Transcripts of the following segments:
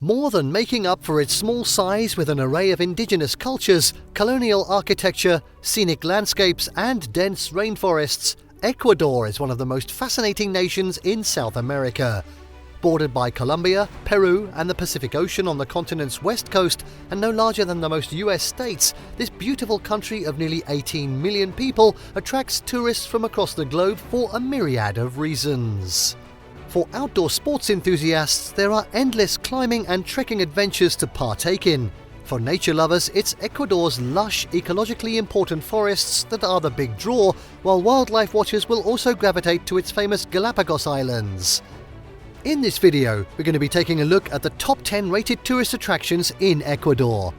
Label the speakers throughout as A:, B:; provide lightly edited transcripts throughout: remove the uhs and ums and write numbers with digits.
A: More than making up for its small size with an array of indigenous cultures, colonial architecture, scenic landscapes and dense rainforests, Ecuador is one of the most fascinating nations in South America. Bordered by Colombia, Peru and the Pacific Ocean on the continent's west coast and no larger than the most US states, this beautiful country of nearly 18 million people attracts tourists from across the globe for a myriad of reasons. For outdoor sports enthusiasts, there are endless climbing and trekking adventures to partake in. For nature lovers, it's Ecuador's lush, ecologically important forests that are the big draw, while wildlife watchers will also gravitate to its famous Galápagos Islands. In this video, we're going to be taking a look at the top 10 rated tourist attractions in Ecuador.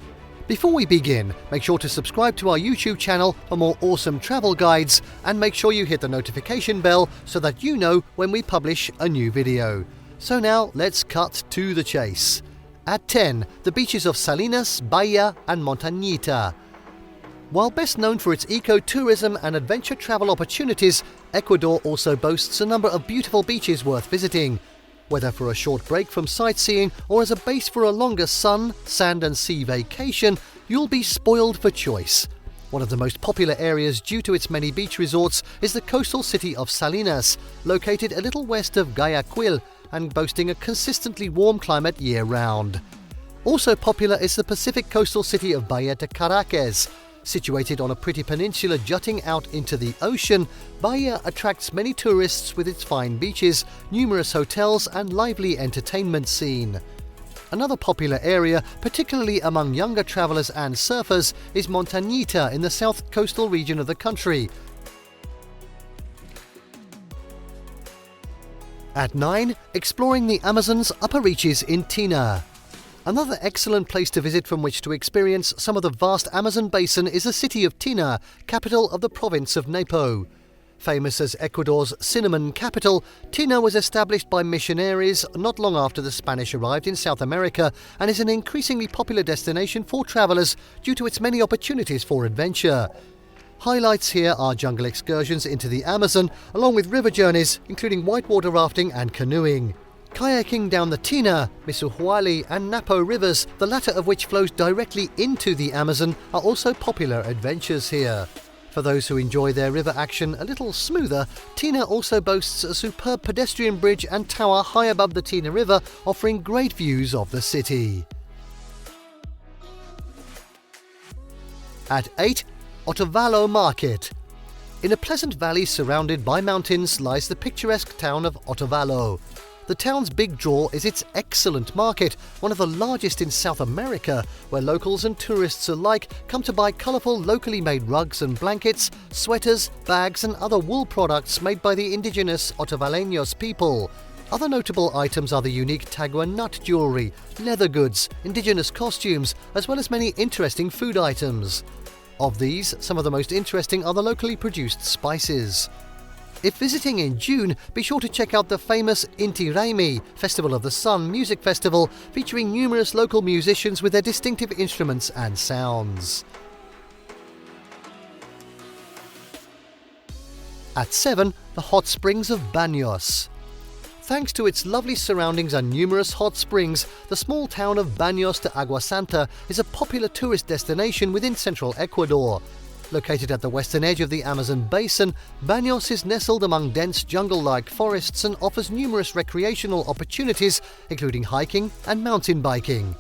A: Before we begin, make sure to subscribe to our YouTube channel for more awesome travel guides and make sure you hit the notification bell so that you know when we publish a new video. So now let's cut to the chase. At 10, the beaches of Salinas, Bahía and Montañita. While best known for its eco-tourism and adventure travel opportunities, Ecuador also boasts a number of beautiful beaches worth visiting. Whether for a short break from sightseeing or as a base for a longer sun, sand and sea vacation, you'll be spoiled for choice. One of the most popular areas due to its many beach resorts is the coastal city of Salinas, located a little west of Guayaquil and boasting a consistently warm climate year-round. Also popular is the Pacific coastal city of Bahía de Caracas. Situated on a pretty peninsula jutting out into the ocean, Bahía attracts many tourists with its fine beaches, numerous hotels and lively entertainment scene. Another popular area, particularly among younger travelers and surfers, is Montañita in the south coastal region of the country. At 9, exploring the Amazon's upper reaches in Tena. Another excellent place to visit from which to experience some of the vast Amazon basin is the city of Tena, capital of the province of Napo. Famous as Ecuador's cinnamon capital, Tena was established by missionaries not long after the Spanish arrived in South America and is an increasingly popular destination for travelers due to its many opportunities for adventure. Highlights here are jungle excursions into the Amazon, along with river journeys, including whitewater rafting and canoeing. Kayaking down the Tena, Misuhuali and Napo rivers, the latter of which flows directly into the Amazon, are also popular adventures here. For those who enjoy their river action a little smoother, Tena also boasts a superb pedestrian bridge and tower high above the Tena River, offering great views of the city. At 8, Otavalo Market. In a pleasant valley surrounded by mountains lies the picturesque town of Otavalo. The town's big draw is its excellent market, one of the largest in South America, where locals and tourists alike come to buy colourful locally made rugs and blankets, sweaters, bags and other wool products made by the indigenous Otavaleños people. Other notable items are the unique tagua nut jewellery, leather goods, indigenous costumes, as well as many interesting food items. Of these, some of the most interesting are the locally produced spices. If visiting in June, be sure to check out the famous Inti Raymi, Festival of the Sun music festival, featuring numerous local musicians with their distinctive instruments and sounds. At 7, the Hot Springs of Baños. Thanks to its lovely surroundings and numerous hot springs, the small town of Baños de Agua Santa is a popular tourist destination within central Ecuador. Located at the western edge of the Amazon basin, Baños is nestled among dense jungle-like forests and offers numerous recreational opportunities, including hiking and mountain biking.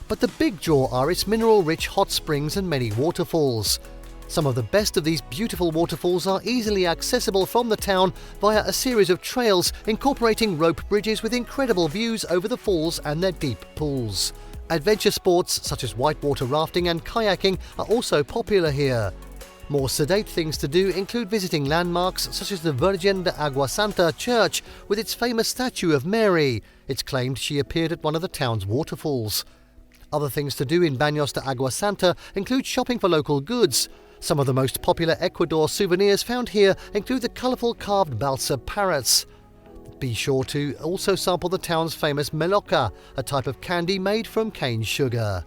A: But the big draw are its mineral-rich hot springs and many waterfalls. Some of the best of these beautiful waterfalls are easily accessible from the town via a series of trails incorporating rope bridges with incredible views over the falls and their deep pools. Adventure sports such as whitewater rafting and kayaking are also popular here. More sedate things to do include visiting landmarks such as the Virgen de Agua Santa church with its famous statue of Mary. It's claimed she appeared at one of the town's waterfalls. Other things to do in Baños de Agua Santa include shopping for local goods. Some of the most popular Ecuador souvenirs found here include the colourful carved balsa parrots. Be sure to also sample the town's famous meloca, a type of candy made from cane sugar.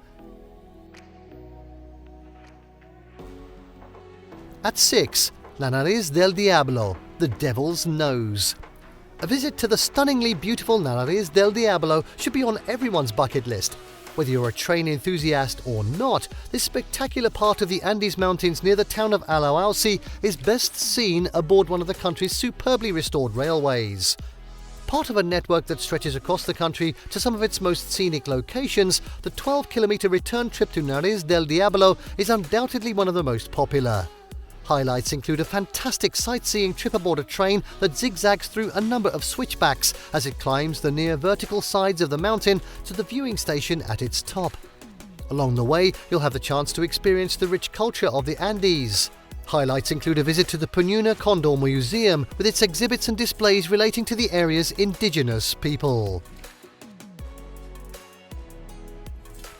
A: At 6, La Nariz del Diablo, the Devil's Nose. A visit to the stunningly beautiful Nariz del Diablo should be on everyone's bucket list. Whether you're a train enthusiast or not, this spectacular part of the Andes Mountains near the town of Alauausi is best seen aboard one of the country's superbly restored railways. Part of a network that stretches across the country to some of its most scenic locations, the 12-kilometer return trip to Nariz del Diablo is undoubtedly one of the most popular. Highlights include a fantastic sightseeing trip aboard a train that zigzags through a number of switchbacks as it climbs the near vertical sides of the mountain to the viewing station at its top. Along the way, you'll have the chance to experience the rich culture of the Andes. Highlights include a visit to the Pununa Condor Museum with its exhibits and displays relating to the area's indigenous people.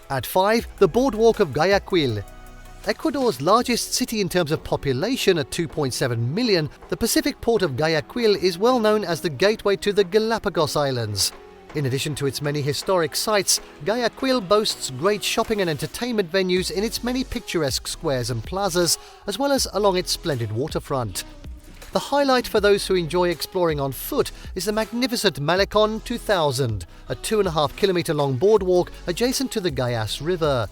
A: At 5, the Boardwalk of Guayaquil. Ecuador's largest city in terms of population at 2.7 million, the Pacific port of Guayaquil is well known as the gateway to the Galápagos Islands. In addition to its many historic sites, Guayaquil boasts great shopping and entertainment venues in its many picturesque squares and plazas, as well as along its splendid waterfront. The highlight for those who enjoy exploring on foot is the magnificent Malecón 2000, a 2.5-kilometer long boardwalk adjacent to the Guayas River.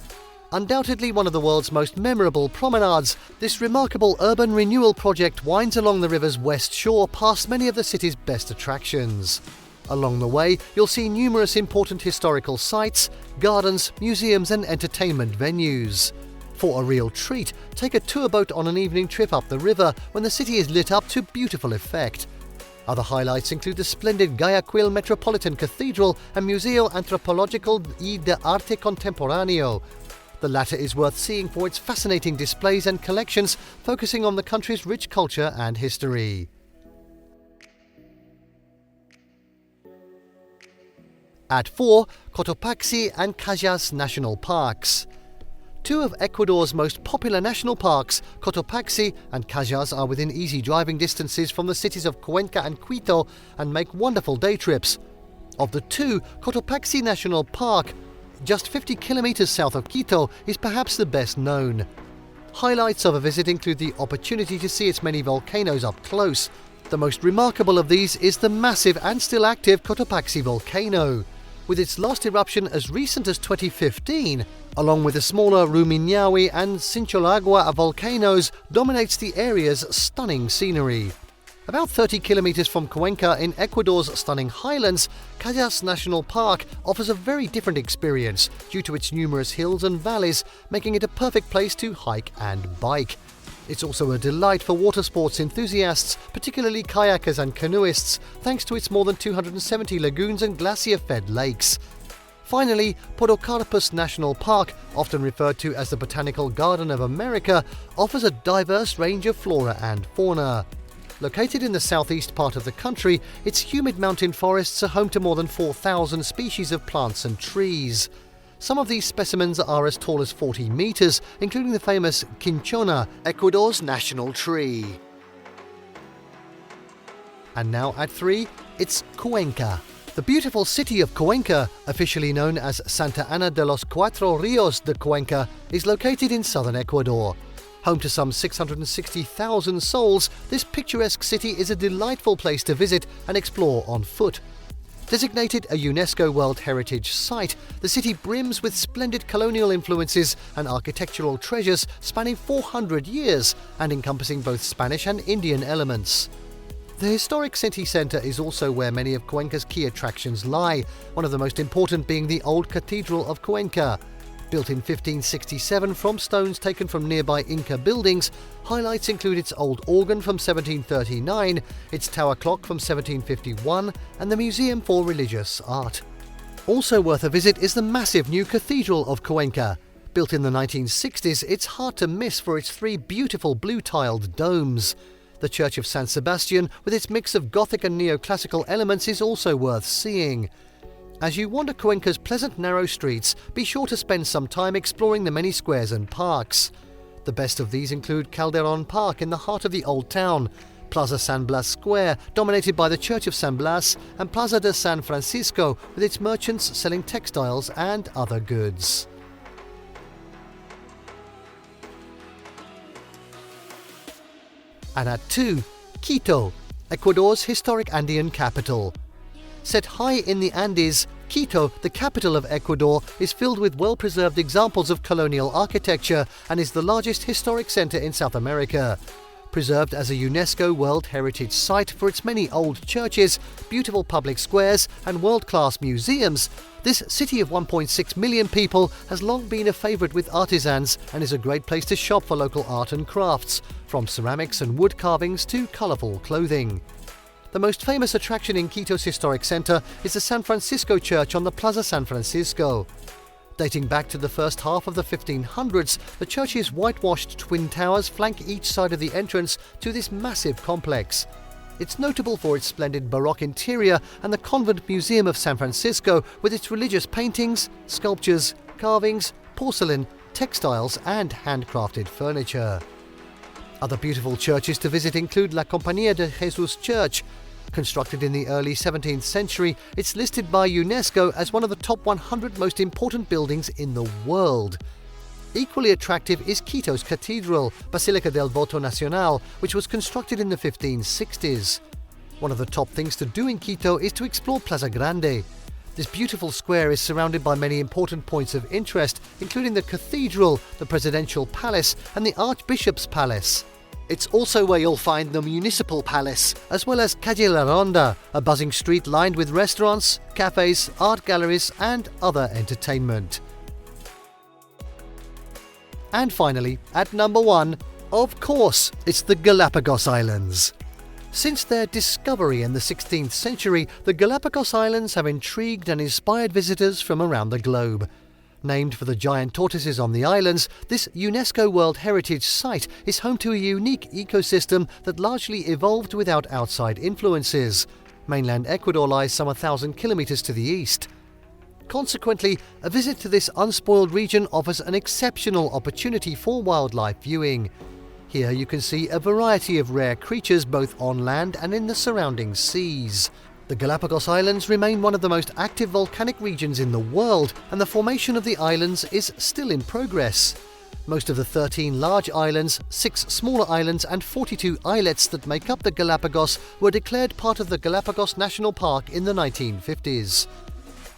A: Undoubtedly one of the world's most memorable promenades, this remarkable urban renewal project winds along the river's west shore past many of the city's best attractions. Along the way, you'll see numerous important historical sites, gardens, museums and entertainment venues. For a real treat, take a tour boat on an evening trip up the river when the city is lit up to beautiful effect. Other highlights include the splendid Guayaquil Metropolitan Cathedral and Museo Antropológico y de Arte Contemporáneo. The latter is worth seeing for its fascinating displays and collections focusing on the country's rich culture and history. At 4, Cotopaxi and Cajas National Parks. Two of Ecuador's most popular national parks, Cotopaxi and Cajas, are within easy driving distances from the cities of Cuenca and Quito and make wonderful day trips. Of the two, Cotopaxi National Park, just 50 kilometers south of Quito, is perhaps the best known. Highlights of a visit include the opportunity to see its many volcanoes up close. The most remarkable of these is the massive and still active Cotopaxi volcano. With its last eruption as recent as 2015, along with the smaller Rumiñahui and Sincholagua volcanoes, dominates the area's stunning scenery. About 30 kilometers from Cuenca in Ecuador's stunning highlands, Cajas National Park offers a very different experience due to its numerous hills and valleys, making it a perfect place to hike and bike. It's also a delight for water sports enthusiasts, particularly kayakers and canoeists, thanks to its more than 270 lagoons and glacier-fed lakes. Finally, Podocarpus National Park, often referred to as the Botanical Garden of America, offers a diverse range of flora and fauna. Located in the southeast part of the country, its humid mountain forests are home to more than 4,000 species of plants and trees. Some of these specimens are as tall as 40 meters, including the famous cinchona, Ecuador's national tree. And now at 3, it's Cuenca. The beautiful city of Cuenca, officially known as Santa Ana de los Cuatro Ríos de Cuenca, is located in southern Ecuador. Home to some 660,000 souls, this picturesque city is a delightful place to visit and explore on foot. Designated a UNESCO World Heritage Site, the city brims with splendid colonial influences and architectural treasures spanning 400 years and encompassing both Spanish and Indian elements. The historic city centre is also where many of Cuenca's key attractions lie, one of the most important being the old Cathedral of Cuenca. Built in 1567 from stones taken from nearby Inca buildings, highlights include its old organ from 1739, its tower clock from 1751, and the Museum for Religious Art. Also worth a visit is the massive new Cathedral of Cuenca. Built in the 1960s, it's hard to miss for its 3 beautiful blue-tiled domes. The Church of San Sebastian, with its mix of Gothic and neoclassical elements, is also worth seeing. As you wander Cuenca's pleasant narrow streets, be sure to spend some time exploring the many squares and parks. The best of these include Calderón Park in the heart of the Old Town, Plaza San Blas Square, dominated by the Church of San Blas, and Plaza de San Francisco, with its merchants selling textiles and other goods. And at 2, Quito. Ecuador's historic Andean capital. Set high in the Andes, Quito, the capital of Ecuador, is filled with well-preserved examples of colonial architecture and is the largest historic center in South America. Preserved as a UNESCO World Heritage Site for its many old churches, beautiful public squares and world-class museums, this city of 1.6 million people has long been a favorite with artisans and is a great place to shop for local art and crafts, from ceramics and wood carvings to colorful clothing. The most famous attraction in Quito's historic center is the San Francisco Church on the Plaza San Francisco. Dating back to the first half of the 1500s, the church's whitewashed twin towers flank each side of the entrance to this massive complex. It's notable for its splendid Baroque interior and the Convent Museum of San Francisco with its religious paintings, sculptures, carvings, porcelain, textiles and handcrafted furniture. Other beautiful churches to visit include La Compañía de Jesús Church. Constructed in the early 17th century, it's listed by UNESCO as one of the top 100 most important buildings in the world. Equally attractive is Quito's Cathedral, Basílica del Voto Nacional, which was constructed in the 1560s. One of the top things to do in Quito is to explore Plaza Grande. This beautiful square is surrounded by many important points of interest, including the cathedral, the presidential palace, and the archbishop's palace. It's also where you'll find the municipal palace, as well as Calle La Ronda, a buzzing street lined with restaurants, cafes, art galleries, and other entertainment. And finally, at number 1, of course, it's the Galápagos Islands. Since their discovery in the 16th century, the Galápagos Islands have intrigued and inspired visitors from around the globe. Named for the giant tortoises on the islands, this UNESCO World Heritage Site is home to a unique ecosystem that largely evolved without outside influences. Mainland Ecuador lies some 1,000 kilometers to the east. Consequently, a visit to this unspoiled region offers an exceptional opportunity for wildlife viewing. Here you can see a variety of rare creatures both on land and in the surrounding seas. The Galápagos Islands remain one of the most active volcanic regions in the world, and the formation of the islands is still in progress. Most of the 13 large islands, 6 smaller islands and 42 islets that make up the Galápagos were declared part of the Galápagos National Park in the 1950s.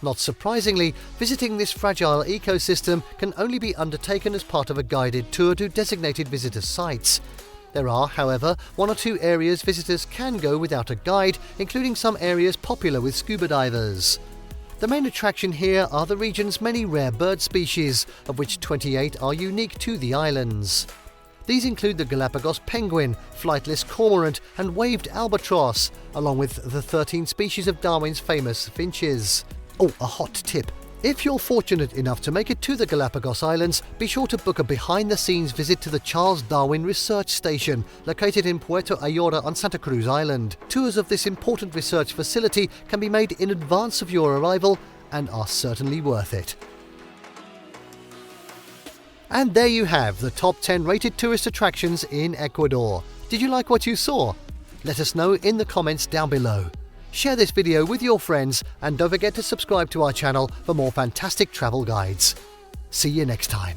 A: Not surprisingly, visiting this fragile ecosystem can only be undertaken as part of a guided tour to designated visitor sites. There are, however, 1 or 2 areas visitors can go without a guide, including some areas popular with scuba divers. The main attraction here are the region's many rare bird species, of which 28 are unique to the islands. These include the Galápagos penguin, flightless cormorant and waved albatross, along with the 13 species of Darwin's famous finches. Oh, a hot tip. If you're fortunate enough to make it to the Galápagos Islands, be sure to book a behind-the-scenes visit to the Charles Darwin Research Station, located in Puerto Ayora on Santa Cruz Island. Tours of this important research facility can be made in advance of your arrival and are certainly worth it. And there you have the top 10 rated tourist attractions in Ecuador. Did you like what you saw? Let us know in the comments down below. Share this video with your friends and don't forget to subscribe to our channel for more fantastic travel guides. See you next time.